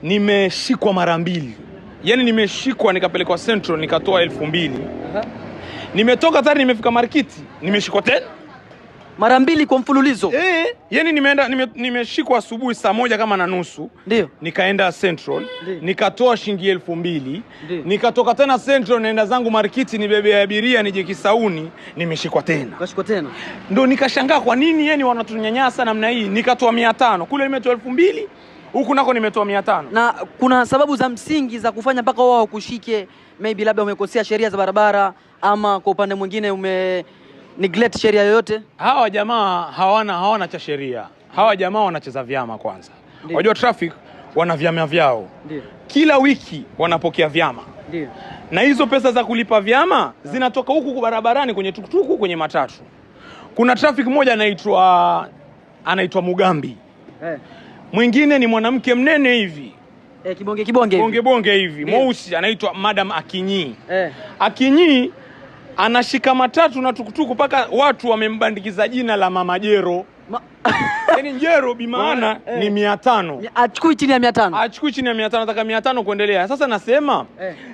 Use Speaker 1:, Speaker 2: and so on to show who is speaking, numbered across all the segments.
Speaker 1: Nimeshikwa mara mbili. Yaani nimeshikwa nikapelekwa Central nikatoa 2000. Nimetoka tayari nimefika Markiti, nimeshikwa tena
Speaker 2: mara mbili kwa mfululizo.
Speaker 1: Yaani nimeshikwa asubuhi saa 1:30.
Speaker 2: Ndio.
Speaker 1: Nikaenda Central, nikatoa shilingi 2000. Nikatoka tena Central naenda zangu Markiti nibebe abiria nije Kisauni, nimeshikwa tena.
Speaker 2: Kashikwa tena.
Speaker 1: Ndio nikashangaa kwa nini yani wanatunyanyasa namna hii. Nikatoa 500. Kule nimetoa 2000. Huku nako nimetoa 500.
Speaker 2: Na kuna sababu za msingi za kufanya mpaka wao kushike, maybe labda umekosea sheria za barabara ama kwa upande mwingine neglect sheria yoyote?
Speaker 1: Hawa jamaa hawana cha sheria. Hawa jamaa wanacheza vyama kwanza. Unajua traffic wana vyama vyao.
Speaker 2: Ndio.
Speaker 1: Kila wiki wanapokea vyama.
Speaker 2: Ndio.
Speaker 1: Na hizo pesa za kulipa vyama zinatoka huku kwa barabarani kwenye tukutuku kwenye matatu. Kuna traffic moja anaitwa Mugambi. Mwingine ni mwanamke mnene hivi. Kibonge hivi. Mweusi anaitwa Madam Akinyi. Akinyi anashika matatu na tukutuku paka watu wamembandikiza jina la Mama Jero. Yaani Jero bimaana ni 500.
Speaker 2: Achukui chini ya 500.
Speaker 1: Achukui chini ya 500, nataka 500 kuendelea. Sasa nasema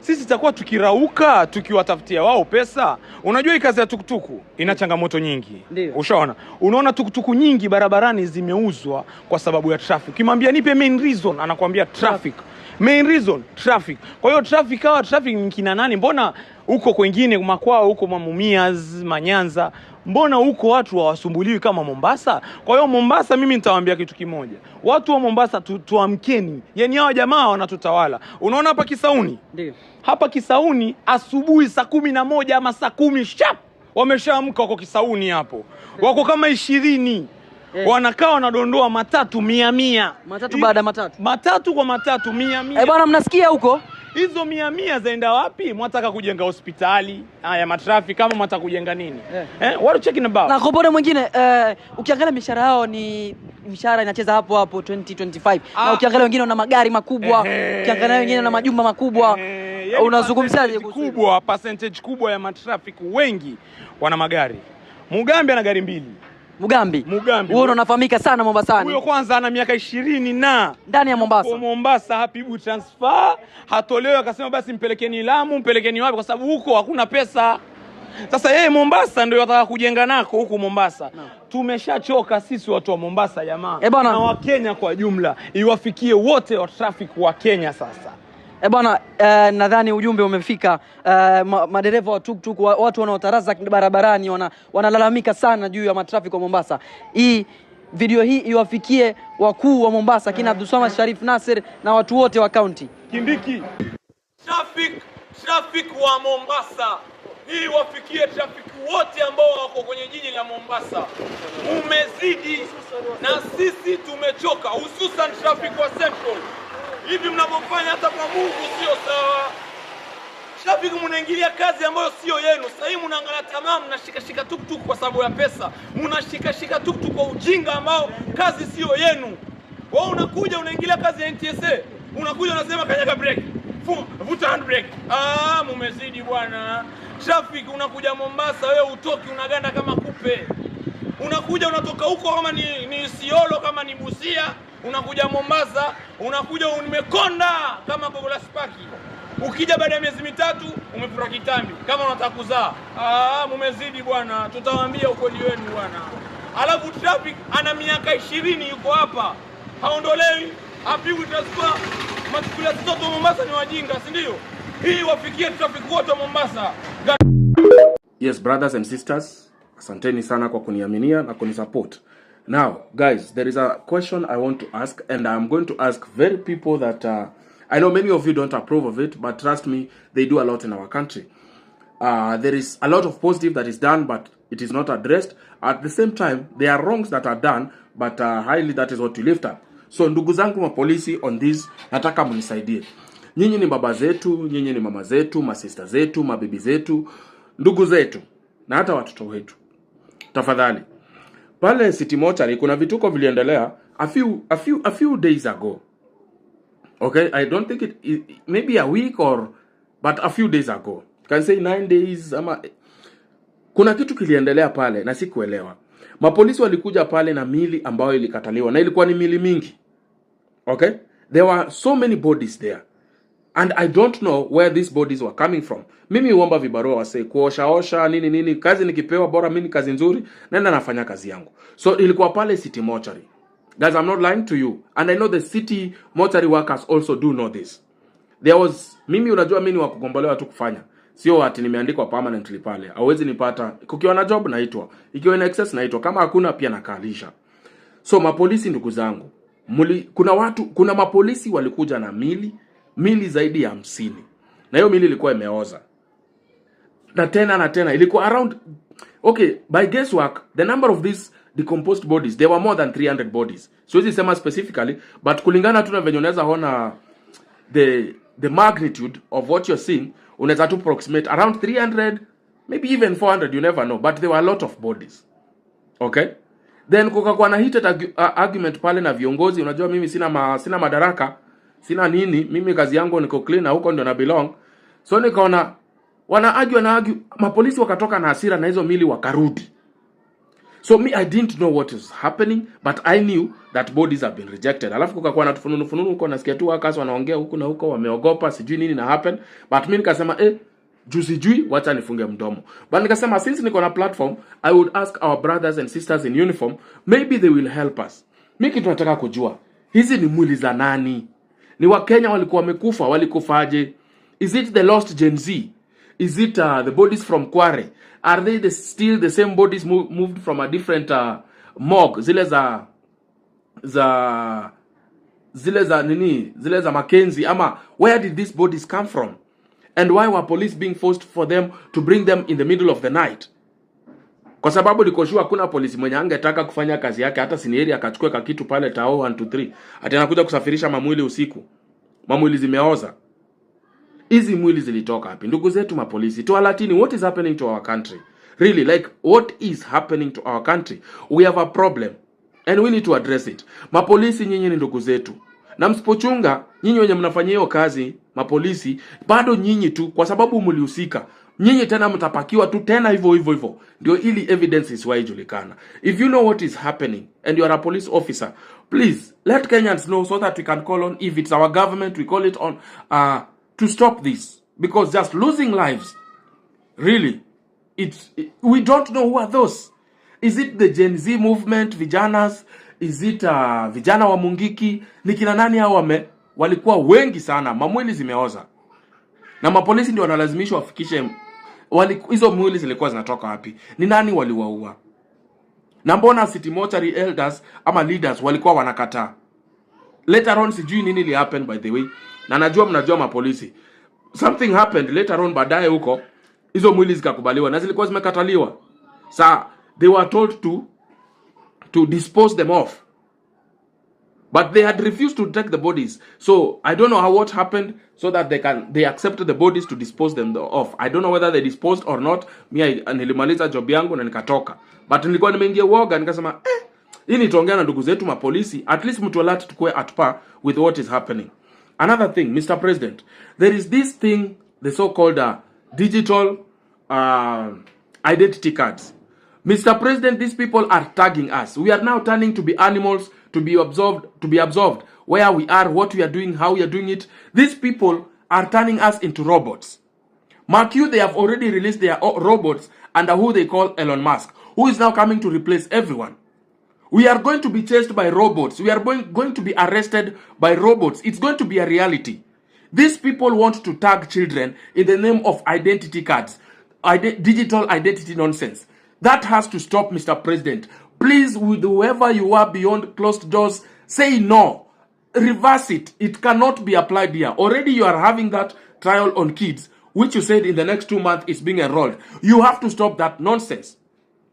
Speaker 1: sisi tutakuwa tukirauka tukiwatafutia wao pesa. Unajua hii kazi ya tukutuku ina changamoto nyingi. Ushaona? Unaona tukutuku nyingi barabarani zimeuzwa kwa sababu ya traffic. Ukimwambia nipe main reason anakuambia traffic. Main reason traffic. Kwa hiyo traffic ni kina nani? Mbona huko kwingine makwao huko Mumias, Manyanza, mbona huko watu hawasumbuliwi kama Mombasa? Kwa hiyo Mombasa mimi nitawaambia kitu kimoja. Watu wa Mombasa tuamkeni. Yaani hao jamaa wanatutawala. Unaona hapa Kisauni?
Speaker 2: Ndio.
Speaker 1: Hapa Kisauni asubuhi saa 11 ama saa 10 sharp wameshaamka wako Kisauni hapo. Wako kama 20. Wanakaa wanadondoa matatu 100.
Speaker 2: Matatu baada matatu.
Speaker 1: Matatu kwa matatu 100.
Speaker 2: Bwana mnasikia huko?
Speaker 1: Hizo 100 zaenda wapi? Mwataka kujenga hospitali, haya matrafiki kama mwataka kujenga nini? What are you checking about?
Speaker 2: Na kwa mwingine ukiangalia mishahara yao ni mishahara inacheza hapo 2025. Na ukiangalia wengine wana magari makubwa, ukiangalia wengine wana majumba makubwa. Unazungumziaje
Speaker 1: kubwa percentage kubwa ya matrafiki wengi wana magari. Mugambi ana gari 2. Mugambi.
Speaker 2: Wewe unafahamika sana Mombasani.
Speaker 1: Huyo kwanza ana miaka 20 na
Speaker 2: ndani ya Mombasa.
Speaker 1: Kwa Mombasa hapibu transfer, hatolewa akasema basi mpelekeni Lamu, mpelekeni wapi kwa sababu huko hakuna pesa. Sasa yeye Mombasa ndio anataka kujenga nako huku Mombasa. Tumeshachoka sisi watu wa Mombasa jamaa. Na wa Kenya kwa jumla. Iwafikie wote wa traffic wa Kenya sasa.
Speaker 2: Bwana nadhani ujumbe umefika. Madereva wa tuktuk, watu wanaotaraza barabarani wanalalamika sana juu ya matrafiki wa Mombasa. Video hii iwafikie wakuu wa Mombasa kina Abdulswamad Sharif Nasir na watu wote wa county.
Speaker 1: Kindiki. Traffic wa Mombasa. Hii wafikie traffic wote ambao wako kwenye jiji la Mombasa. Umezidi na sisi tumechoka, hususan traffic wa Central. Hivi mnapofanya hata kwa Mungu sio sawa. Traffic mnaingilia kazi ambayo sio yenu. Sasa hivi mnaangalia tamaa, mnashika tuktuk kwa sababu ya pesa. Mnashika tuktuk kwa ujinga ambao kazi sio yenu. Wewe unakuja unaingilia kazi ya NTSA. Unakuja unasema kanyaga brake. Vuta handbrake. Mumezidi bwana. Traffic unakuja Mombasa wewe utoki unaganda kama kupe. Unakuja unatoka huko kama ni Isiolo kama ni Busia. Unakuja Mombasa, unakuja umekonda kama gogo la spaki. Ukija baada ya miezi 3 umepura kitambi kama unataka kuzaa. Mumezidi bwana, tutawaambia ukweli wenu bwana. Alafu traffic ana miaka 20 yuko hapa. Haondolewi, hapigwi transfer. Matukio zote Mombasa ni wajinga, si ndio? Hii wafikie traffic wote wa Mombasa.
Speaker 3: Yes, brothers and sisters, asanteni sana kwa kuniaminia na kunisupport. Now, guys, there is a question I want to ask, and I'm going to ask very people that I know many of you don't approve of it, but trust me, they do a lot in our country. There is a lot of positive that is done, but it is not addressed. At the same time, there are wrongs that are done, but highly that is what you lift up. So, ndugu zangu mapolisi on this, nataka munisaidie. Nyinyi ni baba zetu, nyinyi ni mama zetu, masista zetu, mabibi zetu, ndugu zetu, na hata watoto wetu. Tafadhali. Pale City Mortuary kuna vituko viliendelea a few days ago. Okay, I don't think it maybe a week but a few days ago. Can say 9 days ama kuna kitu kiliendelea pale na sikuelewa. Mapolisi walikuja pale na mili ambayo ilikataliwa na ilikuwa ni mili mingi. Okay? There were so many bodies there. And I don't know where these bodies were coming from. Mimi huomba vibarua wase kuosha nini kazi nikipewa bora mimi kazi nzuri nenda nafanya kazi yangu. So ilikuwa pale city mortuary. Guys, I'm not lying to you, and I know the city mortuary workers also do know this. There was unajua mimi wa kugombolewa tu kufanya. Sio ati nimeandikwa permanently pale. Hawezi nipata. Kukiwa na job naitwa. Ikiwa ina excess naitwa. Kama hakuna pia nakalisha. So mapolisi ndugu zangu, kuna mapolisi walikuja na mili zaidi ya 50. Na hiyo mili ilikuwa imeoza. Na tena ilikuwa around, okay, by guesswork the number of these decomposed bodies, there were more than 300 bodies. So hizi sema specifically, but kulingana tu na venye unaweza ona the magnitude of what you're seeing, unaweza tu approximate around 300, maybe even 400, you never know, but there were a lot of bodies. Okay? Then kukakuwa na heated argument pale na viongozi. Unajua mimi sina madaraka, sina nini, mimi kazi yangu niko clean na huko ndio na belong. So nikaona wana argue, mapolisi wakatoka na hasira na hizo mili wakarudi. So I didn't know what is happening, but I knew that bodies have been rejected. Alafu kukakuwa na tufununu huko, nasikia tu wakazi wanaongea huku na huko, wameogopa sijui nini na happen. But mimi nikasema sijui wacha nifunge mdomo. But nikasema since niko na platform, I would ask our brothers and sisters in uniform, maybe they will help us. Mimi kitu nataka kujua, hizi ni mwili za nani? Ni Wakenya walikuwa wamekufa, walikufaje? Is it the lost Gen Z? Is it the bodies from Kware? Are they still the same bodies moved from a different morgue? Zile za Mackenzie, ama where did these bodies come from? And why were police being forced for them to bring them in the middle of the night? Kwa sababu nikoshua hakuna polisi mwenye angetaka kufanya kazi yake hata sinieri akachukue kakitu pale tao 1 2 3 ati anakuja kusafirisha mamwili usiku. Mamwili zimeoza. Hizi mwili zilitoka wapi? Ndugu zetu mapolisi, tualatini, what is happening to our country? Really, like, what is happening to our country? We have a problem and we need to address it. Mapolisi nyinyi ni ndugu zetu. Na msipochunga, nyinyi wenye mnafanyia hiyo kazi, mapolisi, bado nyinyi tu kwa sababu mlihusika. Nyinyi tena mtapakiwa tu tena hivyo. Ndio ili evidence isiwajulikana. If you know what is happening and you are a police officer, please let Kenyans know so that we can call on, if it's our government, we call it on to stop this, because just losing lives, really, we don't know who are those. Is it the Gen Z movement, vijanas? Is it vijana wa Mungiki? Ni kina nani hao? Walikuwa wengi sana, mamwili zimeoza na mapolisi ndio wanalazimishwa wafikishe. Hizo mwili zilikuwa zinatoka wapi? Ni nani waliwaua? Na mbona city mortuary elders ama leaders walikuwa wanakataa? Later on sijui nini li happen, by the way. Na najua mnajua mapolisi, something happened later on baadaye huko, hizo mwili zikakubaliwa na zilikuwa zimekataliwa. They were told to dispose them off, but they had refused to take the bodies. So I don't know what happened so that they accepted the bodies to dispose them off. I don't know whether they disposed or not. Nilimaliza job yangu na nikatoka, but nilikuwa nimeingia uoga, nikasema hii nitaongea na ndugu zetu mapolisi, at least mtu alert tukue at par with what is happening. Another thing, Mr. President, there is this thing, the so-called digital identity cards. Mr. President, these people are tagging us. We are now turning to be animals, to be absorbed where we are, what we are doing, how we are doing it. These people are turning us into robots. Mark you, they have already released their robots under who they call Elon Musk, who is now coming to replace everyone. We are going to be chased by robots. We are going to be arrested by robots. It's going to be a reality. These people want to tag children in the name of identity cards, digital identity nonsense. That has to stop, Mr. President. Please, with whoever you are beyond closed doors, say no. Reverse it. It cannot be applied here. Already you are having that trial on kids, which you said in the next 2 months is being enrolled. You have to stop that nonsense.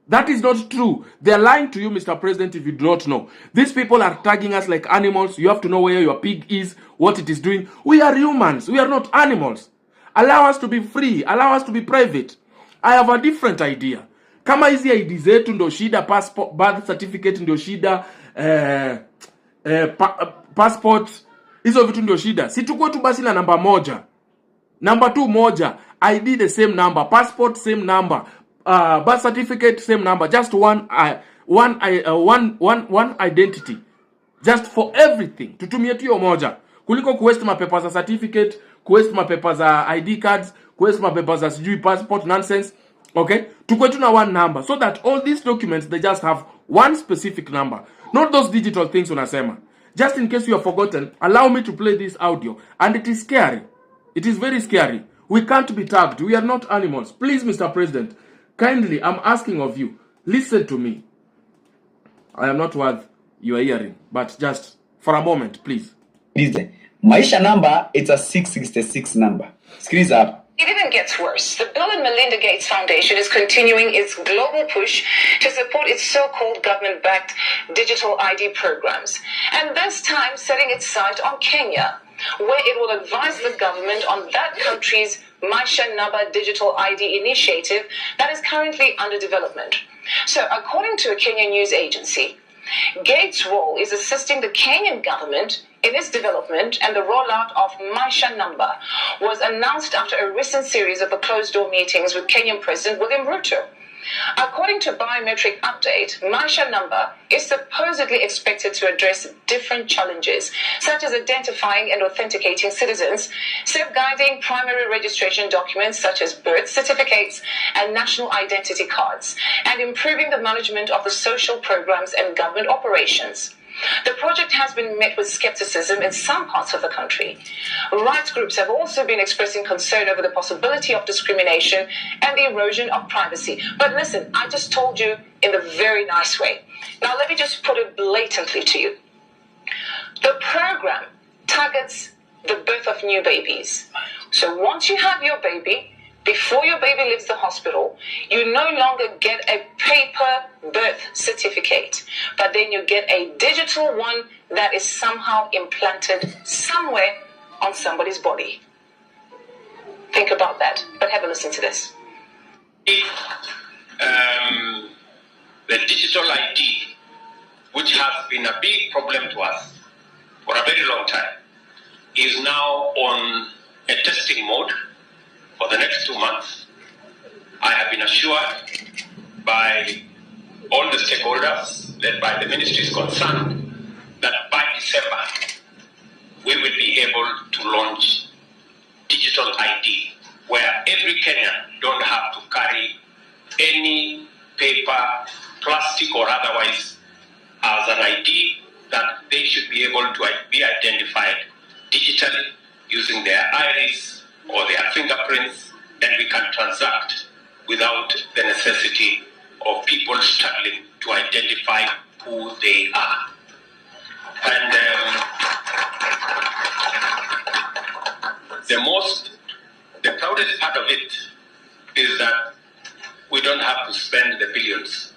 Speaker 3: That is not true. They are lying to you, Mr. President, if you do not know. These people are tagging us like animals. You have to know where your pig is, what it is doing. We are humans. We are not animals. Allow us to be free. Allow us to be private. I have a different idea. Kama hizi ID zetu ndo shida, passport, birth certificate ndo shida, passport, hizo vitu ndo shida. Si tukue tu basi na namba moja. Number 2 moja. ID the same number. Passport same number. Birth certificate same number. Just one identity. Just for everything. Tutumie tu hiyo moja. kuliko kuwaste mapepa za certificate, kuwaste mapepa za ID cards, kuwaste mapepa za sijui passport nonsense. Okay, tukwe tuna one number so that all these documents they just have one specific number, not those digital things unasema. Just in case you have forgotten, allow me to play this audio, and it is scary. It is very scary. We can't be tagged. We are not animals. Please, Mr. President, kindly, I'm asking of you, listen to me. I am not worth your hearing, but just for a moment, please.
Speaker 4: Maisha number, it's a 666 number. Sikiliza hapa.
Speaker 5: It even gets worse. The Bill and Melinda Gates Foundation is continuing its global push to support its so-called government-backed digital ID programs, and this time setting its sight on Kenya, where it will advise the government on that country's Maisha Number digital ID initiative that is currently under development. So, according to a Kenyan news agency, Gates' role is assisting the Kenyan government in its development, and the rollout of Maisha Number was announced after a recent series of closed-door meetings with Kenyan President William Ruto. According to Biometric Update, Maisha Number is supposedly expected to address different challenges, such as identifying and authenticating citizens, safeguarding primary registration documents such as birth certificates and national identity cards, and improving the management of the social programs and government operations. The project has been met with skepticism in some parts of the country. Rights groups have also been expressing concern over the possibility of discrimination and the erosion of privacy. But listen, I just told you in a very nice way. Now let me just put it blatantly to you. The program targets the birth of new babies. So once you have your baby, before your baby leaves the hospital, you no longer get a paper birth certificate, but then you get a digital one that is somehow implanted somewhere on somebody's body. Think about that, but have a listen to this.
Speaker 6: The digital ID, which has been a big problem to us for a very long time, is now on a testing mode for the next 2 months. I have been assured by all the stakeholders led by the ministries concerned that by December we will be able to launch digital ID where every Kenyan don't have to carry any paper, plastic or otherwise as an ID, that they should be able to be identified digitally using their iris or their fingerprints, and we can transact without the necessity of people struggling to identify who they are. And the proudest part of it is that we don't have to spend the billions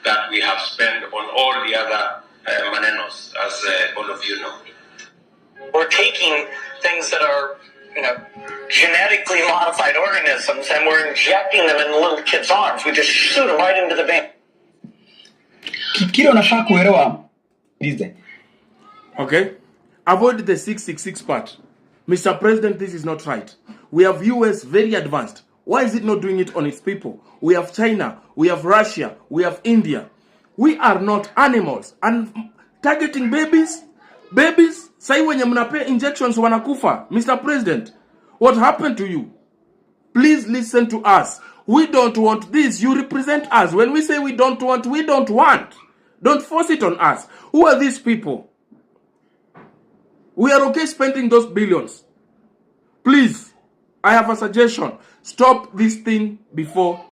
Speaker 6: that we have spent on all the other manenos, as all of you know.
Speaker 7: We're taking things that are, genetically modified organisms, and we're injecting them in little kids' arms. We just shoot them right into the vein.
Speaker 4: Kile unafaa kuelewa.
Speaker 3: Okay? Avoid the 666 part. Mr. President, this is not right. We have US very advanced. Why is it not doing it on its people? We have China, we have Russia, we have India. We are not animals. And targeting babies, sai wenye mnape injections wanakufa. Mr. President, what happened to you? Please listen to us. We don't want this. You represent us. When we say we don't want, we don't want. Don't force it on us. Who are these people? We are okay spending those billions. Please, I have a suggestion. Stop this thing before